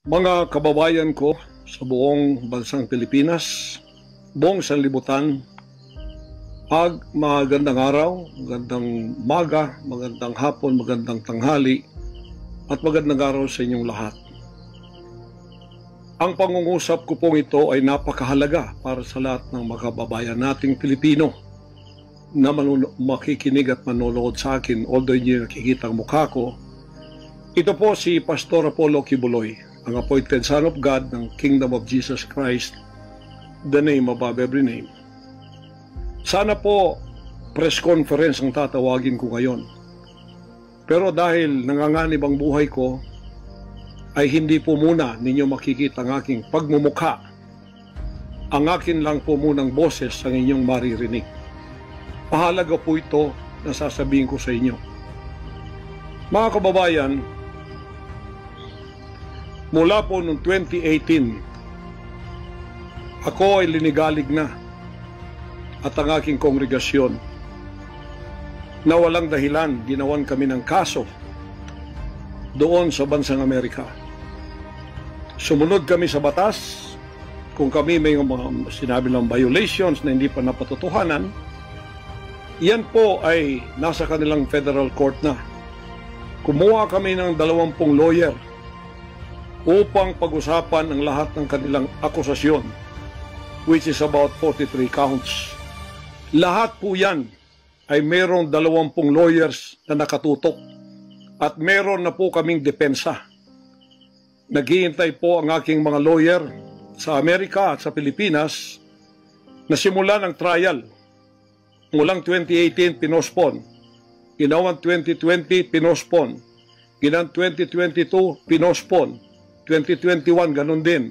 Mga kababayan ko sa buong bansang Pilipinas, buong sanlibutan, magandang araw, magandang maga, magandang hapon, magandang tanghali, at magandang araw sa inyong lahat. Ang pangungusap ko pong ito ay napakahalaga para sa lahat ng mga kababayan nating Pilipino na makikinig at manonood sa akin, although hindi nakikita ang mukha ko. Ito po si Pastor Apollo Kibuloy, ang appointed Son of God ng Kingdom of Jesus Christ, the name above every name. Sana po press conference ang tatawagin ko ngayon. Pero dahil nanganganib ang buhay ko, ay hindi po muna ninyo makikita ang aking pagmumukha. Ang akin lang po munang boses ang inyong maririnig. Mahalaga po ito na sasabihin ko sa inyo. Mga kababayan, mula po noong 2018, ako ay linigalig na at ang aking kongregasyon na walang dahilan ginawan kami ng kaso doon sa bansang Amerika. Sumunod kami sa batas. Kung kami may mga sinabi ng violations na hindi pa napatotohanan, yan po ay nasa kanilang federal court na. Kumuha kami ng 20 lawyer upang pag-usapan ang lahat ng kanilang akusasyon, which is about 43 counts. Lahat po yan ay merong 20 lawyers na nakatutok at meron na po kaming depensa. Naghihintay po ang aking mga lawyer sa Amerika at sa Pilipinas na simulan ang trial. Mulang 2018, pinospon. Ginawang 2020, pinospon. Ginawang 2022, pinospon. 2021, ganun din.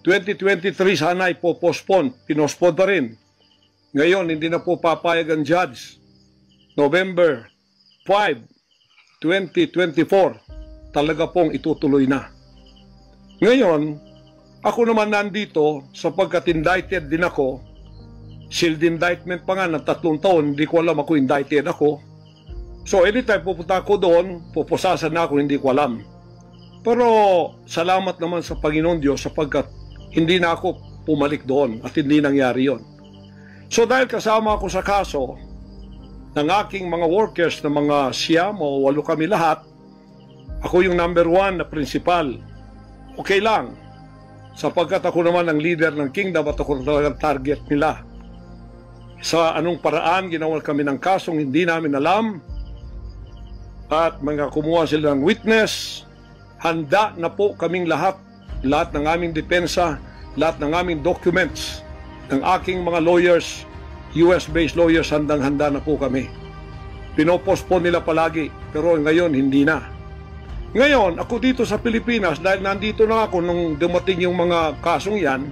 2023, sana ipopospon. Pinospon pa rin. Ngayon, hindi na po papayag ang judge. November 5, 2024, talaga pong itutuloy na. Ngayon, ako naman nandito sapagkat indicted din ako. Sealed indictment pa nga ng 3 taon, hindi ko alam ako indicted ako. So anytime pupunta ako doon, pupusasan na ako, hindi ko alam. Pero salamat naman sa Panginoon Diyos sapagkat hindi na ako pumalik doon at hindi nangyari yon. So dahil kasama ako sa kaso ng aking mga workers na mga 9 o 8 kami lahat, ako yung number 1 na principal. Okay lang, sapagkat ako naman ang leader ng kingdom at ako talagang target nila. Sa anong paraan ginawa kami ng kasong hindi namin alam at mga kumuha sila ng witness, handa na po kaming lahat ng aming depensa, lahat ng aming documents ng aking mga lawyers, US-based lawyers, handang-handa na po kami. Pinopospon nila palagi, pero ngayon hindi na. Ngayon, ako dito sa Pilipinas, dahil nandito na ako nung dumating yung mga kasong yan,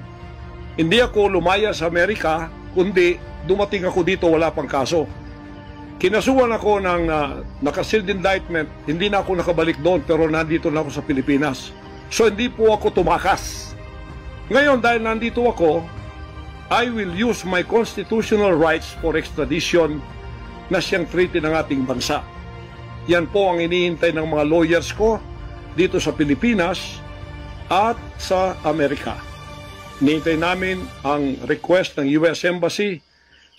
hindi ako lumaya sa Amerika, kundi dumating ako dito, wala pang kaso. Kinasuhan ako ng naka-sealed indictment, hindi na ako nakabalik doon, pero nandito na ako sa Pilipinas. So hindi po ako tumakas. Ngayon, dahil nandito ako, I will use my constitutional rights for extradition na siyang treaty ng ating bansa. Yan po ang iniintay ng mga lawyers ko dito sa Pilipinas at sa Amerika. Iniintay namin ang request ng US Embassy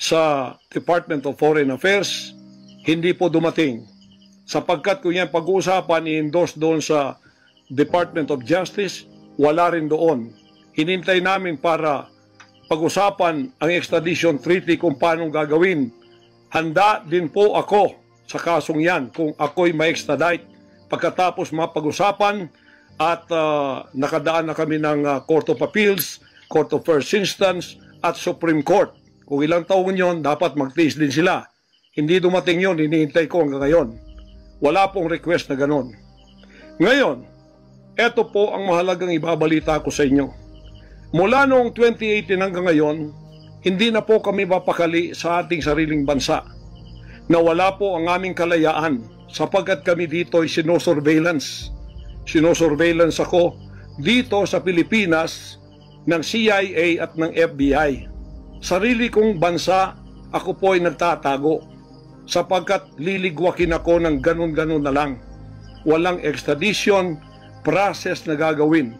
sa Department of Foreign Affairs. Hindi po dumating. Sapagkat kung yan pag-uusapan, i-endorse doon sa Department of Justice, wala rin doon. Hinintay namin para pag-usapan ang extradition treaty kung paano gagawin. Handa din po ako sa kasong yan kung ako'y ma-extradite pagkatapos mapag-usapan at nakadaan na kami ng Court of Appeals, Court of First Instance at Supreme Court. Kung ilang taon yon, dapat magtiis din sila. Hindi dumating yon, hinihintay ko hanggang ngayon. Wala pong request na ganon. Ngayon, eto po ang mahalagang ibabalita ko sa inyo. Mula noong 2018 hanggang ngayon, hindi na po kami mapakali sa ating sariling bansa. Nawala po ang aming kalayaan sapagkat kami dito ay sinosurveillance. Sinosurveillance ako dito sa Pilipinas ng CIA at ng FBI. Sarili kong bansa, ako po ay nagtatago sapagkat liligwakin ako ng ganun-ganun na lang. Walang extradition process na gagawin.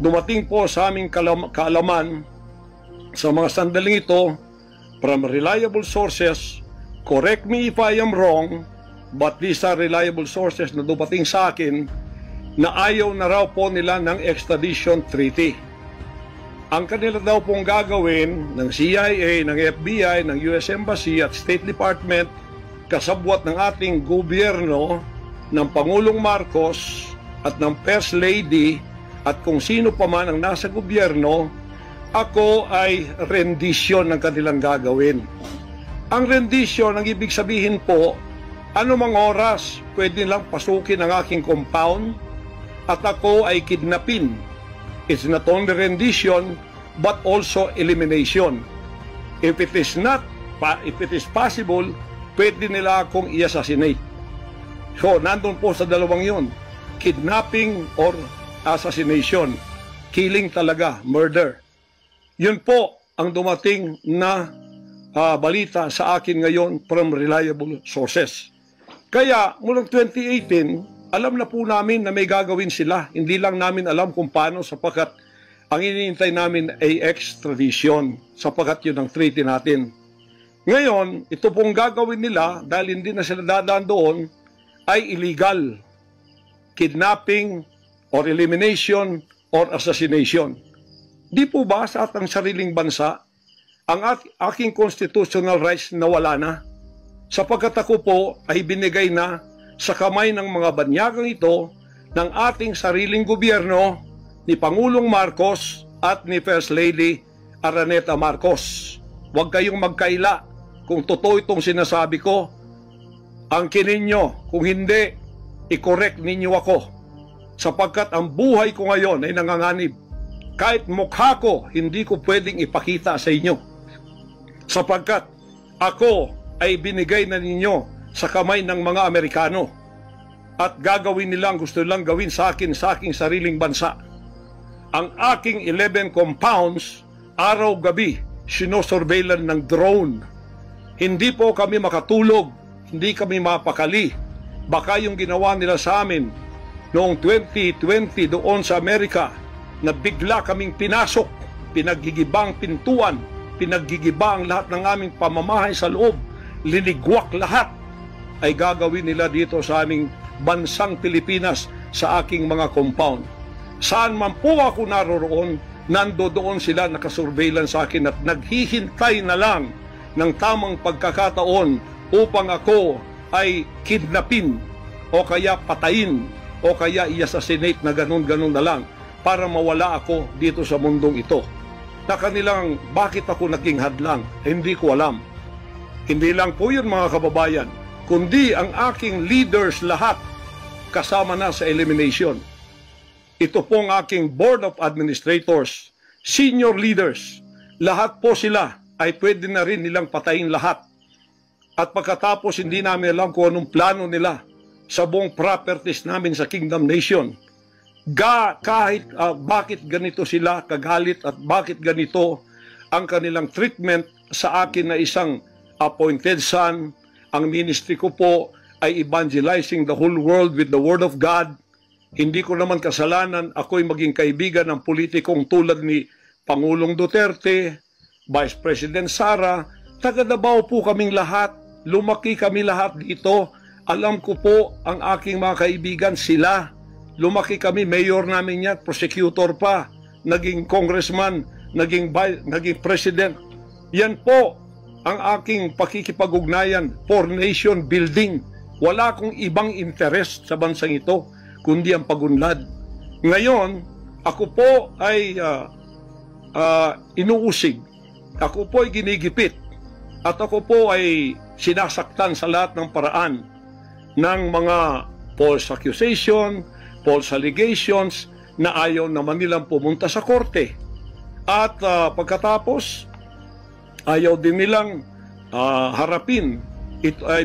dumating po sa aming kaalaman sa mga sandaling ito from reliable sources. Correct me if I am wrong, but these are reliable sources na dumating sa akin na ayaw na raw po nila ng extradition treaty. Ang kanila daw pong gagawin ng CIA, ng FBI, ng US Embassy at State Department, kasabwat ng ating gobyerno, ng Pangulong Marcos at ng First Lady at kung sino pa man ang nasa gobyerno, ako ay rendition ng kanilang gagawin. Ang rendition, ang ibig sabihin po, anumang oras pwede lang pasukin ang aking compound at ako ay kidnapin. It's not only rendition, but also elimination. If it is possible, pwede nila akong i-assassinate. So, nandun po sa dalawang yun, kidnapping or assassination. Killing talaga, murder. Yun po ang dumating na balita sa akin ngayon from reliable sources. Kaya, mulang 2018, alam na po namin na may gagawin sila. Hindi lang namin alam kung paano sapagkat ang iniintay namin ay extradition sapagkat yun ang treaty natin. Ngayon, ito pong gagawin nila dahil hindi na sila dadaan doon ay illegal. Kidnapping or elimination or assassination. Di po ba sa atang sariling bansa ang aking constitutional rights na wala na? Sapagkat ako po ay binigay na sa kamay ng mga banyagang ito ng ating sariling gobyerno ni Pangulong Marcos at ni First Lady Araneta Marcos. Huwag kayong magkaila kung totoo itong sinasabi ko. Angkinin nyo, kung hindi, i-correct ninyo ako. Sapagkat ang buhay ko ngayon ay nanganganib. Kahit mukha ko, hindi ko pwedeng ipakita sa inyo. Sapagkat ako ay binigay na ninyo sa kamay ng mga Amerikano at gagawin nilang gusto nilang gawin sa akin sa aking sariling bansa. Ang aking 11 compounds, araw-gabi, sinosurveillan ng drone. Hindi po kami makatulog, hindi kami mapakali. Baka yung ginawa nila sa amin noong 2020 doon sa Amerika na bigla kaming pinasok, pinaggigibang pintuan, pinaggigibang lahat ng aming pamamahay sa loob, linigwak lahat, ay gagawin nila dito sa aming bansang Pilipinas sa aking mga compound. Saan man po ako naroroon, nandoon sila nakasurveillance sa akin at naghihintay na lang ng tamang pagkakataon upang ako ay kidnapin o kaya patayin o kaya i-assassinate na ganun-ganun na lang para mawala ako dito sa mundong ito. Na kanilang bakit ako naging hadlang, hindi ko alam. Hindi lang po yun mga kababayan, kundi ang aking leaders lahat kasama na sa elimination. Ito pong aking Board of Administrators, senior leaders, lahat po sila ay pwede na rin nilang patayin lahat. At pagkatapos hindi namin alam kung anong plano nila sa buong properties namin sa Kingdom Nation. Kahit bakit ganito sila kagalit at bakit ganito ang kanilang treatment sa akin na isang appointed son. Ang ministry ko po ay evangelizing the whole world with the Word of God. Hindi ko naman kasalanan ako'y maging kaibigan ng politikong tulad ni Pangulong Duterte, Vice President Sara. Taga Davao po kaming lahat. Lumaki kami lahat dito. Alam ko po ang aking mga kaibigan sila. Lumaki kami, mayor namin yan, prosecutor pa, naging congressman, naging president. Yan po ang aking pakikipag-ugnayan for nation building. Wala akong ibang interest sa bansang ito, kundi ang pagunlad. Ngayon, ako po ay inuusig. Ako po ay ginigipit. At ako po ay sinasaktan sa lahat ng paraan ng mga false accusation, false allegations na ayaw naman nilang pumunta sa korte. At pagkatapos, ayaw din nilang harapin,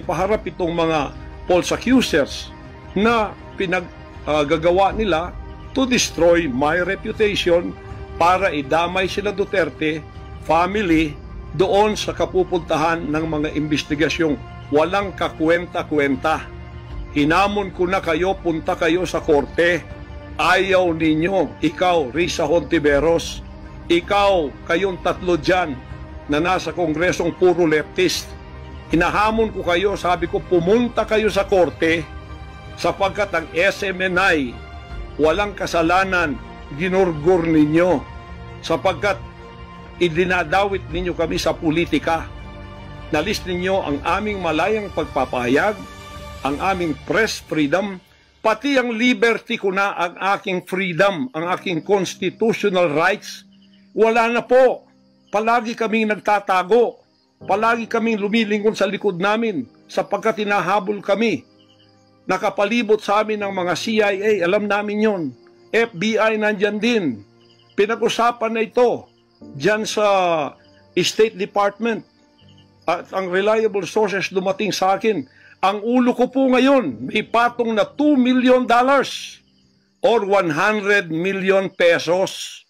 paharap itong mga false accusers na pinaggagawa nila to destroy my reputation para idamay sila Duterte family doon sa kapupuntahan ng mga investigasyong walang kakwenta-kwenta. Hinamon ko na kayo, punta kayo sa korte. Ayaw ninyo, ikaw, Risa Hontiveros, ikaw, kayong tatlo dyan na nasa kongresong puro leftist. Hinahamon ko kayo, sabi ko, pumunta kayo sa korte sapagkat ang SMNI walang kasalanan, ginurgur ninyo sapagkat idinadawit ninyo kami sa politika. Nalis ninyo ang aming malayang pagpapahayag, ang aming press freedom, pati ang liberty ko na, ang aking freedom, ang aking constitutional rights. Wala na po. Palagi kaming nagtatago. Palagi kaming lumilingon sa likod namin sapagkat hinahabol kami. Nakapalibot sa amin ng mga CIA, alam namin yon. FBI nandyan din. Pinag-usapan na ito dyan sa State Department. At ang reliable sources dumating sa akin. Ang ulo ko po ngayon, may patong na $2 million or 100 million pesos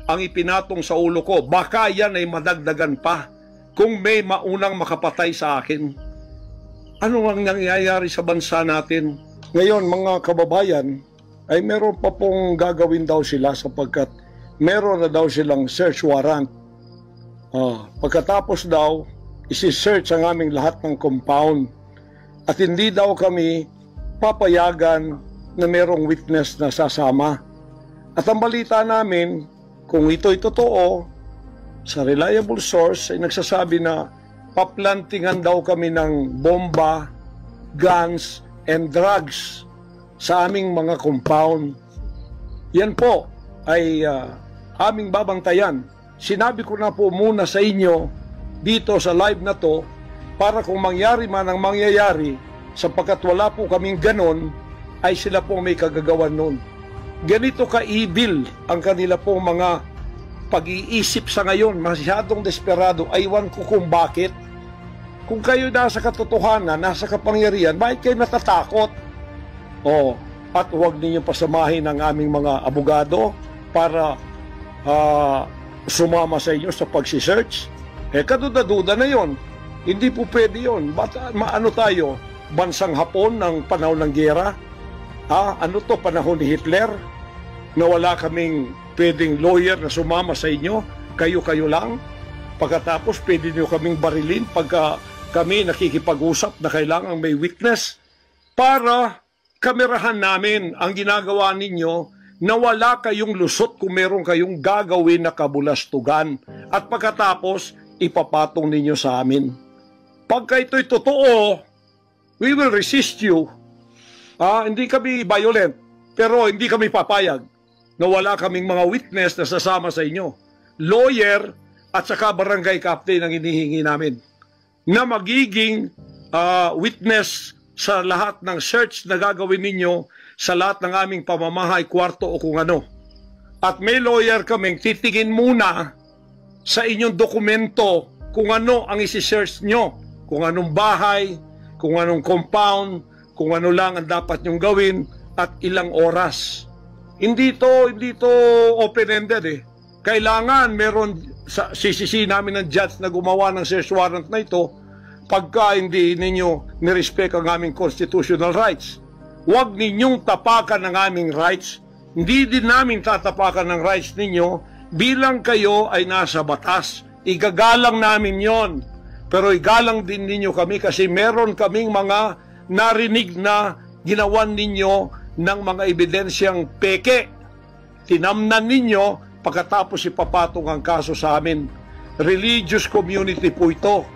ang ipinatong sa ulo ko. Baka yan ay madagdagan pa kung may maunang makapatay sa akin. Ano ang nangyayari sa bansa natin? Ngayon, mga kababayan, ay meron pa pong gagawin daw sila sapagkat meron na daw silang search warrant. Pagkatapos daw, isi-search ang aming lahat ng compound. At hindi daw kami papayagan na merong witness na sasama. At ang balita namin, kung ito'y totoo, sa reliable source ay nagsasabi na paplantingan daw kami ng bomba, guns, and drugs sa aming mga compound. Yan po ay aming babantayan. Sinabi ko na po muna sa inyo dito sa live na to, para kung mangyari man ang mangyayari, sapagkat wala po kaming ganon, ay sila po may kagagawan nun. Ganito ka-evil ang kanila po mga pag-iisip sa ngayon, masyadong desperado, aywan ko kung bakit. Kung kayo nasa katotohanan, nasa kapangyarihan, bakit kayo natatakot? At huwag ninyong pasamahin ang aming mga abogado para sumama sa inyo sa pagsisearch. Kaduda-duda na yon. Hindi po pwede yun. Ano tayo? Bansang Hapon ng panahon ng giyera? Ano to, panahon ni Hitler? Na wala kaming pwedeng lawyer na sumama sa inyo? Kayo-kayo lang? Pagkatapos, pwede nyo kaming barilin pagka kami nakikipag-usap na kailangan may witness para kamerahan namin ang ginagawa ninyo na wala kayong lusot kung meron kayong gagawin na kabulastugan. At pagkatapos, ipapatong ninyo sa amin. Pagka ito'y totoo, we will resist you. Hindi kami violent, pero hindi kami papayag na wala kaming mga witness na sasama sa inyo. Lawyer at saka barangay captain ang hinihingi namin na magiging witness sa lahat ng search na gagawin ninyo sa lahat ng aming pamamahay, kwarto o kung ano. At may lawyer kaming titingin muna sa inyong dokumento kung ano ang isi-search nyo. Kung anong bahay, kung anong compound, kung ano lang ang dapat nyong gawin, at ilang oras. Hindi to open-ended . Kailangan meron, sisisi namin ng judge na gumawa ng search warrant na ito pagka hindi ninyo nirespect ang aming constitutional rights. Huwag ninyong tapakan ang aming rights. Hindi din namin tatapakan ng rights ninyo bilang kayo ay nasa batas. Igagalang namin yon. Pero igalang din ninyo kami kasi meron kaming mga narinig na ginawan ninyo ng mga ebidensyang peke. Tinamnan ninyo pagkatapos ipapatong ang kaso sa amin. Religious community po ito.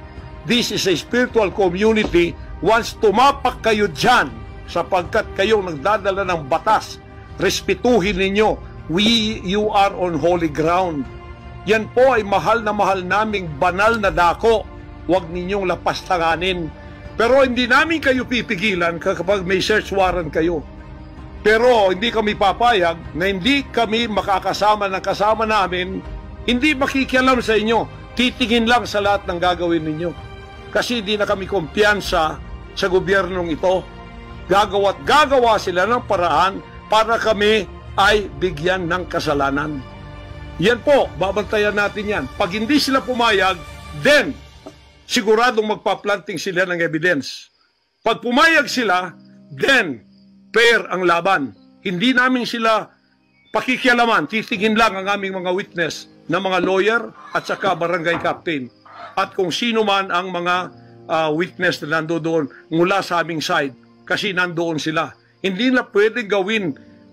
This is a spiritual community. Once tumapak kayo dyan sapagkat kayong nagdadala ng batas, respetuhin ninyo. You are on holy ground. Yan po ay mahal na mahal naming banal na dako. Huwag ninyong lapastanganin. Pero hindi namin kayo pipigilan kapag may search warrant kayo. Pero hindi kami papayag na hindi kami makakasama ng kasama namin, hindi makikialam sa inyo, titingin lang sa lahat ng gagawin ninyo. Kasi hindi na kami kumpiyansa sa gobyernong ito. Gagawa sila ng paraan para kami ay bigyan ng kasalanan. Yan po, babantayan natin yan. Pag hindi sila pumayag, then siguradong magpa-planting sila ng evidence. Pag pumayag sila, then fair ang laban. Hindi namin sila pakikialaman, titingin lang ang aming mga witness na mga lawyer at saka barangay captain. At kung sino man ang mga witness na nandoon mula sa aming side, kasi nandoon sila. Hindi na pwedeng gawin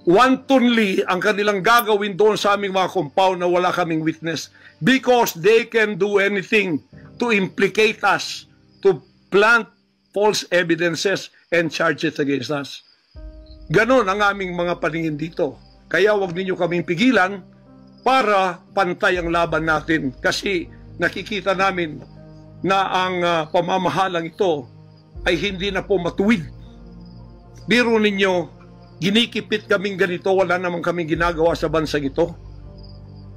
wantonly ang kanilang gagawin doon sa aming mga compound na wala kaming witness, because they can do anything to implicate us, to plant false evidences and charges against us. Ganon ang aming mga paningin dito. Kaya wag ninyo kaming pigilan para pantay ang laban natin, kasi nakikita namin na ang pamamahalang ito ay hindi na po matuwid. Biro ninyo, ginikipit kaming ganito, wala namang kaming ginagawa sa bansang ito.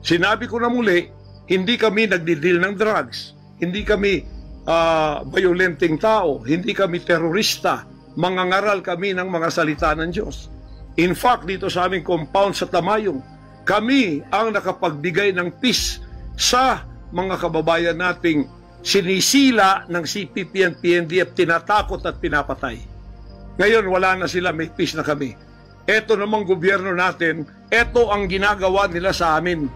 Sinabi ko na muli, hindi kami nagdidil ng drugs, hindi kami violenting tao, hindi kami terorista, mangangaral kami ng mga salita ng Diyos. In fact, dito sa aming compound sa Tamayong, kami ang nakapagbigay ng peace sa mga kababayan nating sinisila ng CPP and PNDF, tinatakot at pinapatay. Ngayon, wala na sila, may peace na kami. Eto namang gobyerno natin, eto ang ginagawa nila sa amin.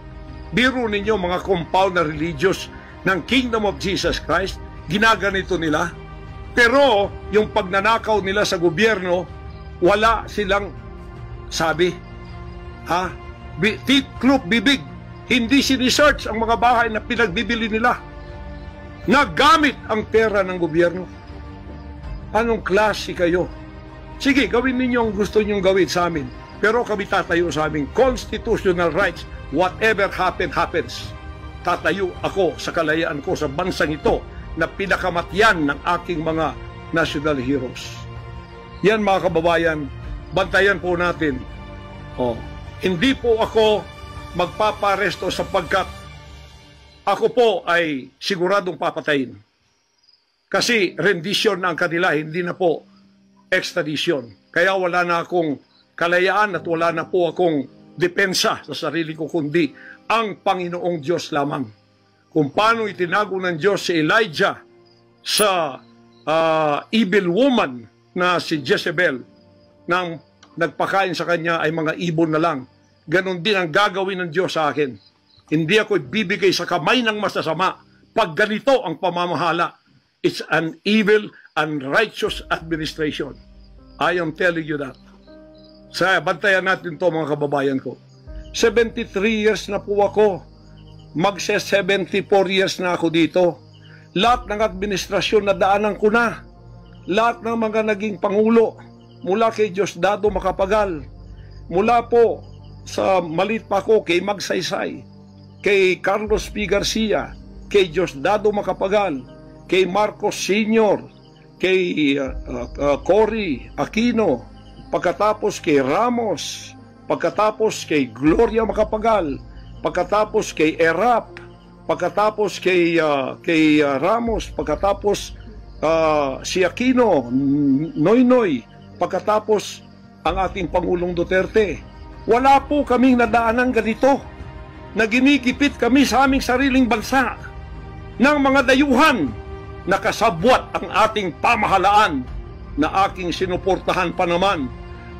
Biro ninyo mga compound na religious ng Kingdom of Jesus Christ, ginaganito nila. Pero yung pagnanakaw nila sa gobyerno, wala silang sabi. Tiklop bibig, hindi sinisearch ang mga bahay na pinagbibili nila. Nagamit ang pera ng gobyerno. Anong klase kayo? Sige, gawin ninyo ang gusto nyong gawin sa amin. Pero kami tatayo sa aming constitutional rights. Whatever happens. Tatayo ako sa kalayaan ko sa bansang ito na pinakamatyan ng aking mga national heroes. Yan mga kababayan, bantayan po natin. Hindi po ako magpaparesto sapagkat ako po ay siguradong papatayin. Kasi rendition na ang kanila, hindi na po extradition. Kaya wala na akong kalayaan at wala na po akong depensa sa sarili ko, kundi ang Panginoong Diyos lamang. Kung paano itinago ng Diyos si Elijah sa evil woman na si Jezebel, nang nagpakain sa kanya ay mga ibon na lang. Ganon din ang gagawin ng Diyos sa akin. Hindi ako ibibigay sa kamay ng masasama pag ganito ang pamamahala. It's an evil and righteous administration. I am telling you that. Sa bantayan natin to mga kababayan ko. 73 years na po ako. Magse-74 years na ako dito. Lahat ng administrasyon na daanan ko na. Lahat ng mga naging pangulo, mula kay Diosdado Macapagal, mula po sa malit pa ko kay Magsaysay, kay Carlos P. Garcia, kay Diosdado Macapagal, kay Marcos Sr., kay Cory Aquino, pagkatapos kay Ramos, pagkatapos kay Gloria Macapagal, pagkatapos kay Erap, pagkatapos kay Ramos, pagkatapos si Aquino, Noynoy, pagkatapos ang ating Pangulong Duterte. Wala po kaming nadaanan ganito na ginikipit kami sa aming sariling bansa ng mga dayuhan na kasabwat ang ating pamahalaan na aking sinuportahan pa naman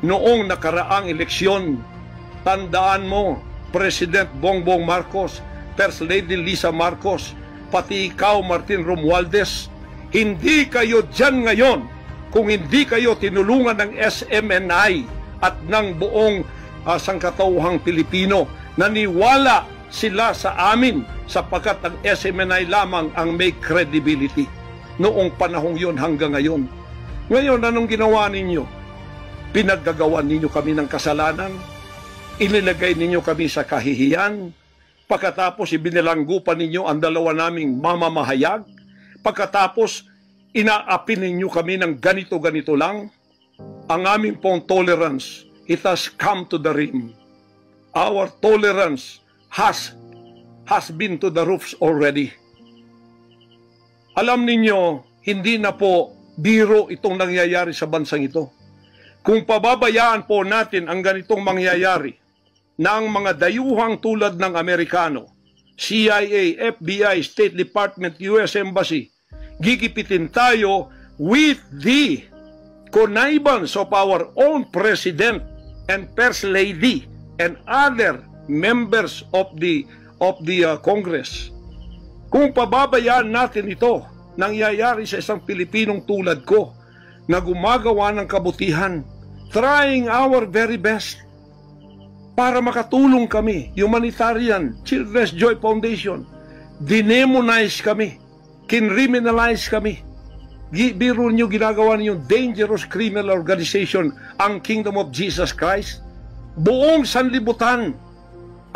noong nakaraang eleksyon. Tandaan mo, President Bongbong Marcos, First Lady Lisa Marcos, pati ikaw Martin Romualdez, hindi kayo dyan ngayon kung hindi kayo tinulungan ng SMNI at ng buong sangkatauhang Pilipino. Naniwala sila sa amin sapagkat ang SMNI lamang ang may credibility noong panahong yon hanggang ngayon. Ngayon, anong ginawa ninyo? Pinaggagawan ninyo kami ng kasalanan, inilagay ninyo kami sa kahihiyan, pagkatapos ibinilanggo pa ninyo ang dalawa naming mamamahayag, pagkatapos inaapi ninyo kami ng ganito-ganito lang. Ang aming pong tolerance, it has come to the rim. Our tolerance has been to the roofs already. Alam ninyo, hindi na po biro itong nangyayari sa bansang ito. Kung pababayaan po natin ang ganitong mangyayari na ang mga dayuhang tulad ng Amerikano, CIA, FBI, State Department, US Embassy, gigipitin tayo with the connivance of our own President and First Lady and other members of the Congress. Kung pababayaan natin ito, nangyayari sa isang Pilipinong tulad ko na gumagawa ng kabutihan, trying our very best para makatulong kami, humanitarian, Children's Joy Foundation, dinemonize kami, kinriminalize kami. Biro nyo, ginagawa niyo dangerous criminal organization ang Kingdom of Jesus Christ. Buong sanlibutan,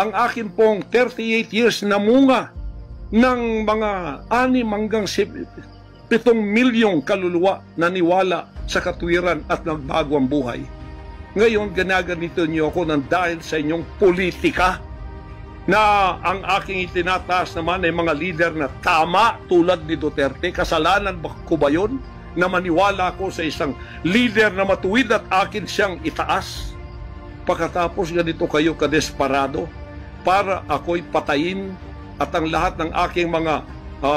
ang akin pong 38 years na munga ng mga 6 hanggang 7 milyong kaluluwa na niwala sa katuwiran at nagbago ang buhay. Ngayon, ginaganito niyo ako ng dahil sa inyong politika na ang aking itinataas naman ay mga leader na tama tulad ni Duterte. Kasalanan ko ba yun na maniwala ako sa isang leader na matuwid at akin siyang itaas? Pagkatapos ganito kayo kadesperado para ako'y patayin at ang lahat ng aking mga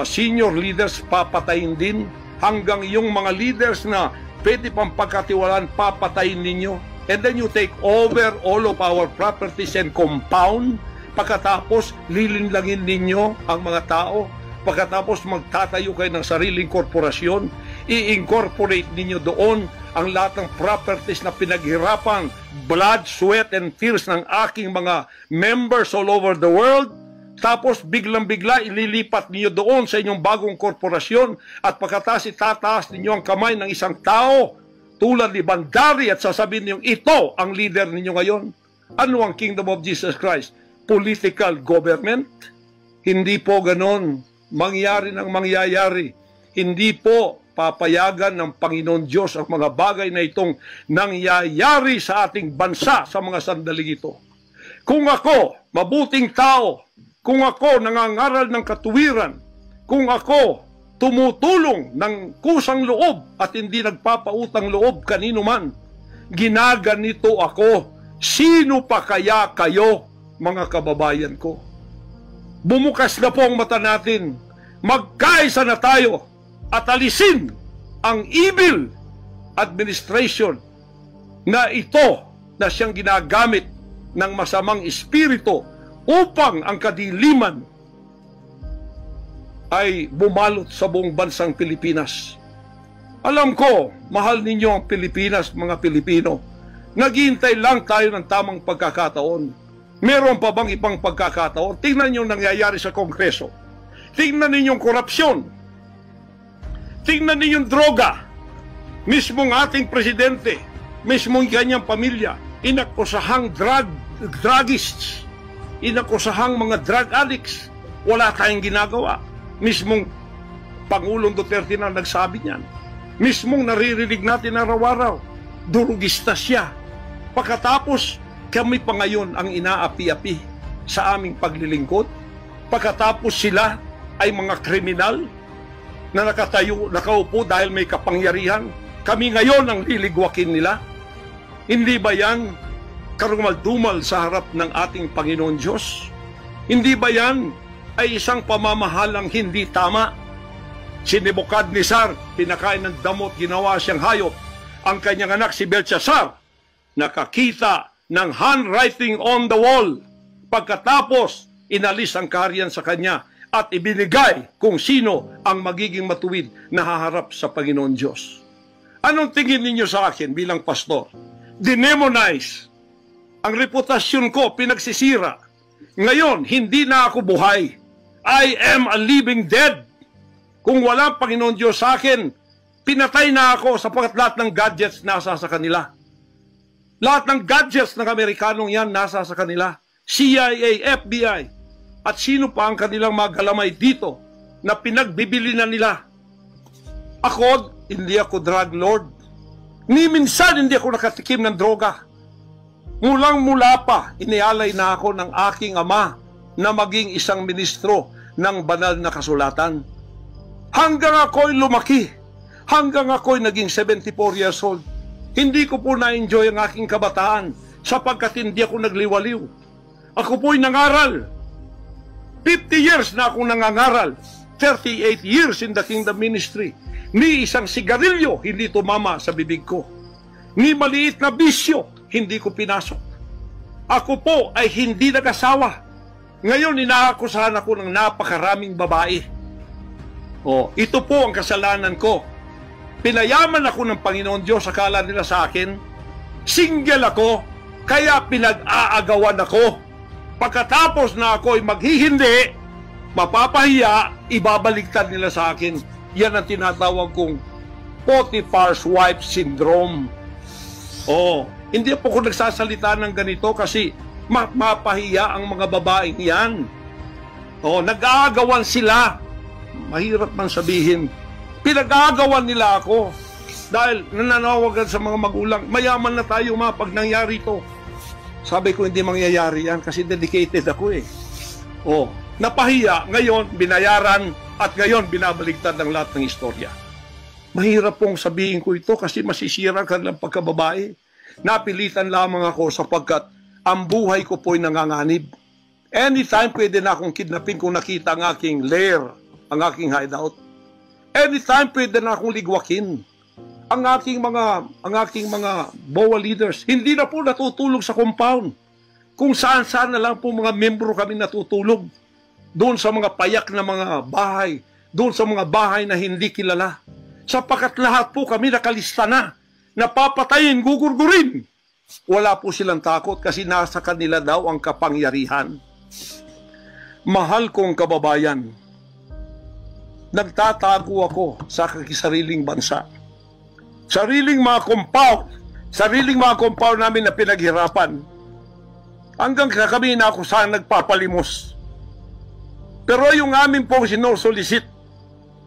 senior leaders papatayin din, hanggang yung mga leaders na pwede pang pagkatiwalaan papatayin ninyo, and then you take over all of our properties and compound. Pagkatapos lilinlangin ninyo ang mga tao, pagkatapos magtatayo kayo ng sariling korporasyon, i-incorporate ninyo doon ang lahat ng properties na pinaghirapan, blood, sweat, and tears ng aking mga members all over the world. Tapos biglang-bigla ililipat ninyo doon sa inyong bagong korporasyon at pagkatapos itataas ninyo ang kamay ng isang tao tulad ni Bandari at sasabihin niyo, ito ang leader ninyo ngayon. Ano ang Kingdom of Jesus Christ? Political government? Hindi po ganon. Mangyari ng mangyayari. Hindi po papayagan ng Panginoon Diyos ang mga bagay na itong nangyayari sa ating bansa sa mga sandaling ito. Kung ako, mabuting tao, kung ako nangangaral ng katuwiran, kung ako tumutulong ng kusang loob at hindi nagpapautang loob kanino man, ginaganito ako, sino pa kaya kayo, mga kababayan ko? Bumukas na po ang mata natin, magkaisa na tayo at alisin ang evil administration na ito na siyang ginagamit ng masamang espiritu upang ang kadiliman ay bumalot sa buong bansang Pilipinas. Alam ko, mahal ninyo ang Pilipinas, mga Pilipino. Naghihintay lang tayo ng tamang pagkakataon. Meron pa bang ibang pagkakataon? Tingnan niyo nangyayari sa Kongreso. Tingnan ninyong korupsyon. Tingnan ninyong droga. Mismong ating presidente, mismong kanyang pamilya, inakusahang druggists, inakusahang mga drug addicts. Wala tayong ginagawa. Mismong Pangulong Duterte na nagsabi niyan. Mismong naririnig natin araw-araw, durugista siya. Pagkatapos, kami pa ngayon ang inaapi-api sa aming paglilingkod. Pagkatapos sila ay mga kriminal na nakaupo dahil may kapangyarihan. Kami ngayon ang liligwakin nila. Hindi ba yan karumal-dumal sa harap ng ating Panginoon Diyos? Hindi ba yan ay isang pamamahalang hindi tama? Si Nebukadnezar, pinakain ng damot, ginawa siyang hayop. Ang kanyang anak si Belshazzar, nakakita ng handwriting on the wall. Pagkatapos, inalis ang kaharian sa kanya at ibinigay kung sino ang magiging matuwid na haharap sa Panginoon Diyos. Anong tingin ninyo sa akin bilang pastor? Dinemonize. Ang reputasyon ko pinagsisira. Ngayon, hindi na ako buhay. I am a living dead. Kung walang Panginoon Diyos sa akin, pinatay na ako sapagkat lahat ng gadgets nasa sa kanila. Lahat ng gadgets ng Amerikanong yan nasa sa kanila. CIA, FBI, at sino pa ang kanilang mga galamay dito na pinagbibili na nila. Ako, hindi ako drug lord. Ni minsan hindi ako nakatikim ng droga. Mulang-mula pa, inialay na ako ng aking ama na maging isang ministro ng banal na kasulatan. Hanggang ako'y lumaki, hanggang ako'y naging 74 years old, hindi ko po na-enjoy ang aking kabataan sapagkat hindi ako nagliwaliw. Ako po'y nangaral. 50 years na akong nangangaral. 38 years in the kingdom ministry. Ni isang sigarilyo hindi tumama sa bibig ko. Ni maliit na bisyo hindi ko pinasok. Ako po ay hindi nag-asawa. Ngayon, inaakusahan ako ng napakaraming babae. Ito po ang kasalanan ko. Pinayaman ako ng Panginoon Diyos, akala nila sa akin. Single ako, kaya pinag-aagawan ako. Pagkatapos na ako ay maghihindi, mapapahiya, ibabaligtad nila sa akin. Yan ang tinatawag kong Potiphar's wife syndrome. Hindi po ako nagsasalita ng ganito kasi mapahiya ang mga babaeng yan. Nag-aagawan sila. Mahirap man sabihin. Pinag-aagawan nila ako. Dahil nananawagan sa mga magulang, mayaman na tayo pag nangyari ito. Sabi ko, hindi mangyayari yan kasi dedicated ako eh. Napahiya, ngayon binayaran at ngayon binabaligtad ng lahat ng istorya. Mahirap pong sabihin ko ito kasi masisira ka ng pagkababae. Napilitan lamang ako sapagkat ang buhay ko po'y nanganganib. Anytime pwede na akong kidnapin kung nakita ang aking lair, ang aking hideout. Anytime pwede na akong ligwakin. Ang aking mga BOA leaders, hindi na po natutulog sa compound. Kung saan-saan na lang po mga membro kami natutulog. Doon sa mga payak na mga bahay, doon sa mga bahay na hindi kilala. Sapagkat lahat po kami nakalista na, napapatayin, gugurgurin. Wala po silang takot kasi nasa kanila daw ang kapangyarihan. Mahal kong kababayan, nagtatago ako sa kakisariling bansa. Sariling mga compound namin na pinaghirapan. Hanggang kami na ako saan nagpapalimos. Pero yung amin pong sinusulisit,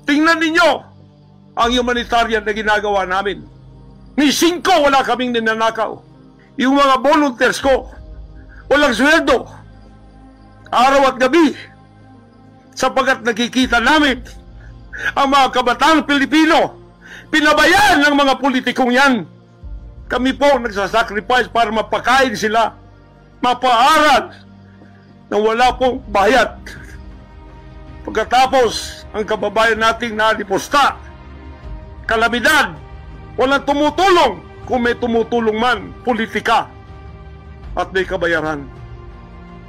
tingnan ninyo ang humanitarian na ginagawa namin. Ni 5 wala kaming ninanakaw. Yung mga volunteers ko, walang sweldo. Araw at gabi. Sapagkat nakikita namin ang mga kabataang Pilipino pinabayaan ng mga politikong yan. Kami po nagsasacrifice para mapakain sila, mapaaral nang wala pong bayad. Pagkatapos, ang kababayan nating nalipusta, kalamidad, walang tumutulong. Kung may tumutulong man, politika at may kabayaran.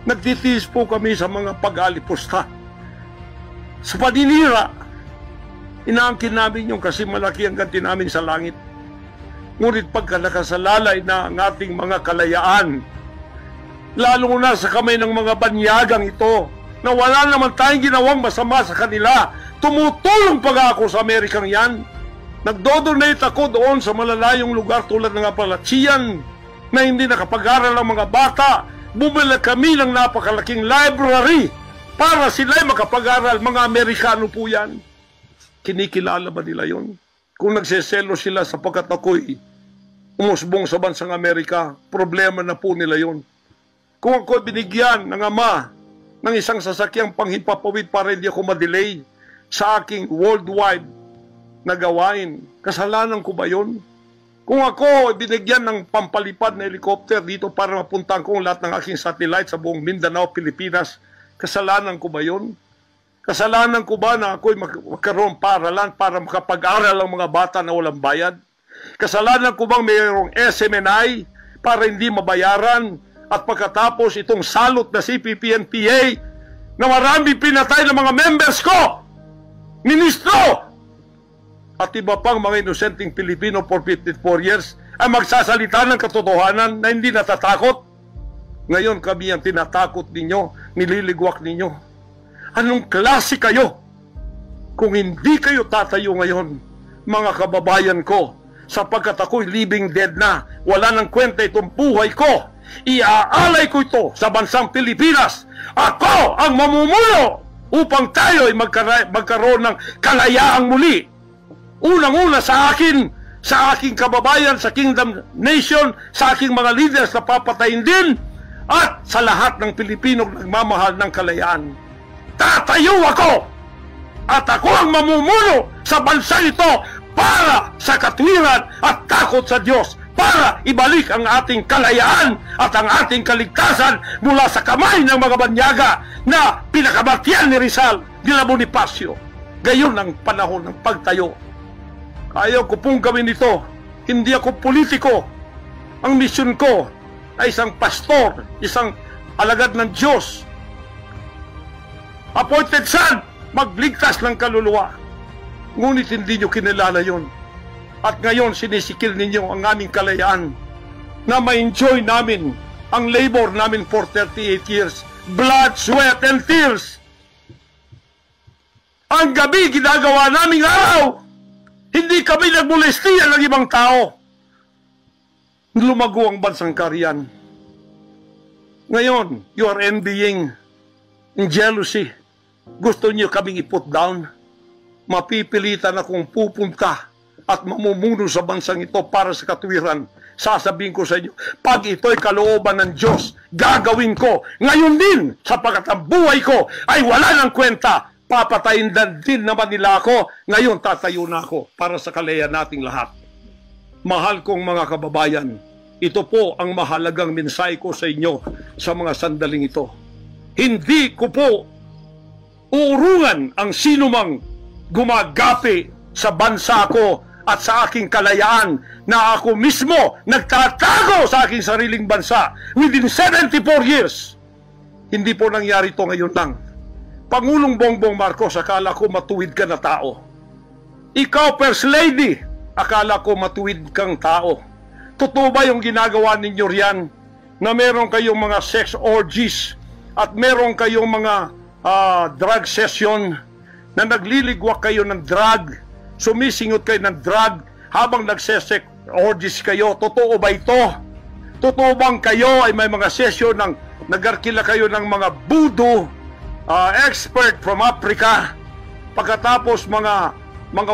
Nagtitiis po kami sa mga pag-alipusta. Sa paninira, inaangkin namin yung kasi malaki ang ganti namin sa langit. Ngunit pagka nakasalalay na ang ating mga kalayaan, lalo na sa kamay ng mga banyagang ito, na wala naman tayong ginawang masama sa kanila, tumutulong pa ako sa Amerikang yan. Nagdodonate ako doon sa malalayong lugar tulad ng Appalachian na hindi nakapag-aral ang mga bata. Bumili kami ng napakalaking library para sila'y makapag-aral. Mga Amerikano po yan. Kinikilala ba nila yon? Kung nagseselo sila sapagkat ako'y umusbong sa bansang Amerika, problema na po nila yon. Kung ako binigyan ng ama ng isang sasakyang panghimpapawid para hindi ako madelay sa aking worldwide na gawain, kasalanan ko ba yon? Kung ako binigyan ng pampalipad na helicopter dito para mapuntahan ko lahat ng aking satellite sa buong Mindanao, Pilipinas, kasalanan ko ba yon? Kasalanan ko ba na ako'y magkaroon paaralan para makapag-aral ang mga bata na walang bayad? Kasalanan ko bang mayroong SMNI para hindi mabayaran? At pagkatapos itong salot na CPP-NPA na marami pinatay ng mga members ko, ministro, at iba pang mga inosenteng Pilipino for 54 years ay magsasalita ng katotohanan na hindi natatakot. Ngayon kami ang tinatakot ninyo, nililigwak ninyo. Anong klase kayo? Kung hindi kayo tatayo ngayon, mga kababayan ko, sapagkat ako'y living dead na, wala nang kwenta itong buhay ko, iaalay ko ito sa bansang Pilipinas. Ako ang mamumuno upang tayo ay magkaroon ng kalayaang muli. Unang-una sa akin, sa aking kababayan, sa Kingdom Nation, sa aking mga leaders na papatayin din, at sa lahat ng Pilipino nagmamahal ng kalayaan. Tatayo ako! At ako ang mamumuno sa bansa ito para sa katwiran at takot sa Diyos, para ibalik ang ating kalayaan at ang ating kaligtasan mula sa kamay ng mga banyaga na pinakabatyan ni Rizal, nila Bonifacio. Gayon ang panahon ng pagtayo. Ayaw ko pong gawin ito. Hindi ako politiko. Ang misyon ko ay isang pastor, isang alagad ng Diyos. Appointed son, magligtas ng kaluluwa. Ngunit hindi nyo kinilala yon. At ngayon sinisikil ninyo ang aming kalayaan na ma-enjoy namin ang labor namin for 38 years. Blood, sweat, and tears. Ang gabi ginagawa naming araw. Hindi kami nagmolestiya ng ibang tao. Lumago ang bansang Korean. Ngayon, you are envying in jealousy. Gusto niyo kaming i-put down. Mapipilitan akong pupunta at mamumuno sa bansang ito para sa katuwiran. Sasabihin ko sa inyo, pag ito'y kalooban ng Diyos, gagawin ko. Ngayon din, sapagkat ang buhay ko ay wala ng kwenta. Papatayin din naman nila ako. Ngayon, tatayo na ako para sa kalayan nating lahat. Mahal kong mga kababayan, ito po ang mahalagang mensahe ko sa inyo sa mga sandaling ito. Hindi ko po uurungan ang sinumang gumagapi sa bansa ko at sa aking kalayaan na ako mismo nagtatago sa aking sariling bansa within 74 years. Hindi po nangyari ito ngayon lang. Pangulong Bongbong Marcos, akala ko matuwid ka na tao. Ikaw, First Lady, akala ko matuwid kang tao. Totoo ba yung ginagawa ninyo riyan na meron kayong mga sex orgies at meron kayong mga drug session na nagliligwak kayo ng drug, sumisingot kayo ng drug habang nagsesex orgies kayo? Totoo ba ito? Totoo bang kayo ay may mga session ng nagarkila kayo ng mga voodoo expert from Africa, pagkatapos mga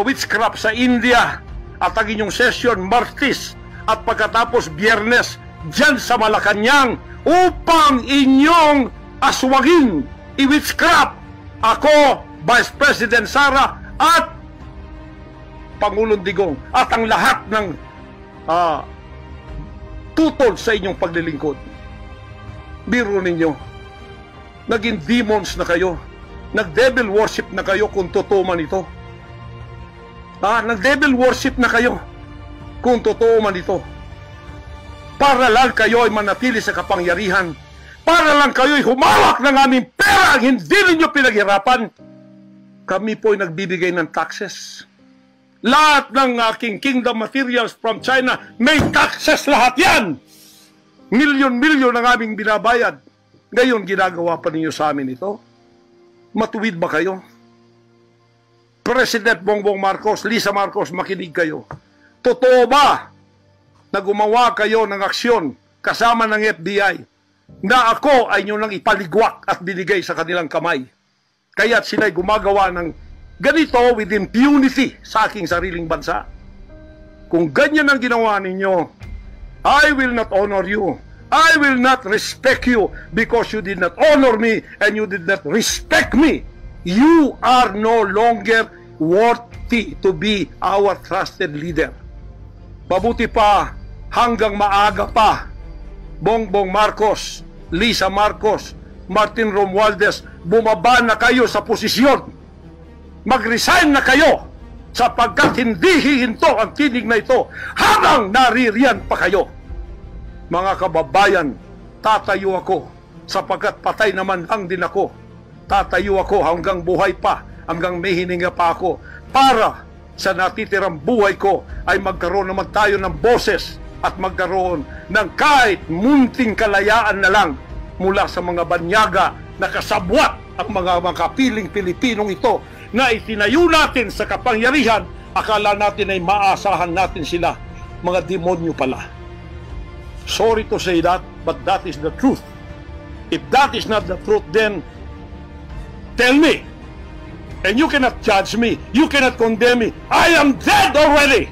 witchcraft sa India, at ang inyong session Martes at pagkatapos Biyernes dyan sa Malacanang upang inyong aswagin, i-witchcraft ako, Vice President Sara at Pangulong Digong at ang lahat ng tutol sa inyong paglilingkod. Biro ninyo, naging demons na kayo, nag-devil worship na kayo kung totoo man ito. Nag-devil worship na kayo kung totoo man ito. Para lang kayo ay manatili sa kapangyarihan, para lang kayo ay humawak ng aming pera ang hindi ninyo pinaghirapan. Kami po ay nagbibigay ng taxes. Lahat ng aking kingdom materials from China, may taxes lahat yan. Milyon-milyon ang aming binabayad. Ngayon, ginagawa pa ninyo sa amin ito? Matuwid ba kayo? President Bongbong Marcos, Lisa Marcos, makinig kayo. Totoo ba na gumawa kayo ng aksyon kasama ng FBI na ako ay nyo nang ipaligwak at binigay sa kanilang kamay? Kaya't sila'y gumagawa ng ganito with impunity sa aking sariling bansa. Kung ganyan ang ginawa ninyo, I will not honor you. I will not respect you because you did not honor me and you did not respect me. You are no longer worthy to be our trusted leader. Mabuti pa, hanggang maaga pa, Bongbong Marcos, Lisa Marcos, Martin Romualdez, bumaba na kayo sa posisyon. Mag-resign na kayo sapagkat hindi hihinto ang tinig na ito habang naririyan pa kayo. Mga kababayan, tatayo ako sapagkat patay naman lang din ako. Tatayo ako hanggang buhay pa, hanggang may hininga pa ako para sa natitirang buhay ko ay magkaroon naman tayo ng boses at magkaroon ng kahit munting kalayaan na lang mula sa mga banyaga na kasabwat ang mga makapiling Pilipinong ito na itinayo natin sa kapangyarihan. Akala natin ay maasahan natin sila. Mga demonyo pala. Sorry to say that, but that is the truth. If that is not the truth, then tell me. And you cannot judge me. You cannot condemn me. I am dead already.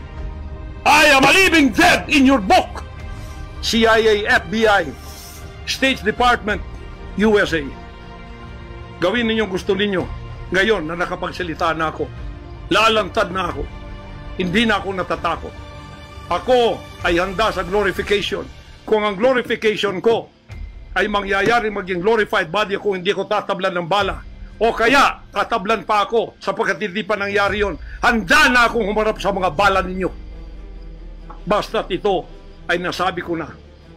I am a living dead in your book. CIA, FBI, State Department, USA. Gawin ninyong gusto ninyo. Ngayon na nakapagsalita na ako, lalantad na ako. Hindi na ako natatakot. Ako ay handa sa glorification. Kung ang glorification ko ay mangyayari maging glorified body ako, hindi ko tatablan ng bala. O kaya, tatablan pa ako sapagkat hindi pa nangyari yon. Handa na akong humarap sa mga bala ninyo. Basta't ito ay nasabi ko na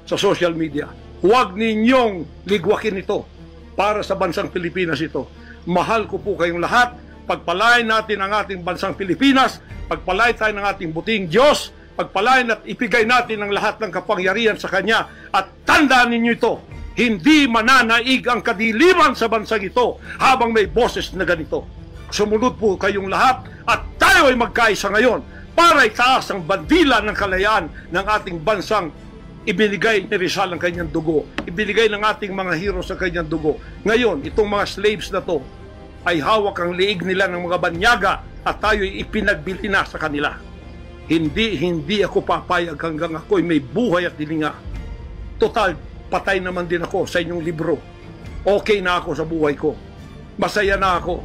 sa social media, huwag ninyong ligwakin ito para sa bansang Pilipinas ito. Mahal ko po kayong lahat. Pagpalain natin ang ating bansang Pilipinas, pagpalain tayo ng ating buting Diyos, pagpalain at ipigay natin ang lahat ng kapangyarihan sa Kanya. At tandaan ninyo ito, hindi mananaig ang kadiliman sa bansang ito habang may boses na ganito. Sumunod po kayong lahat at tayo ay magkaisa ngayon para itaas ang bandila ng kalayaan ng ating bansang ibinigay ni Rizal ang kanyang dugo. Ibinigay ng ating mga heroes ang kanyang dugo. Ngayon, itong mga slaves na to ay hawak ang liig nila ng mga banyaga at tayo'y ipinagbili na sa kanila. Hindi ako papayag hanggang ako'y may buhay at hilinga. Total, patay naman din ako sa inyong libro. Okay na ako sa buhay ko. Masaya na ako.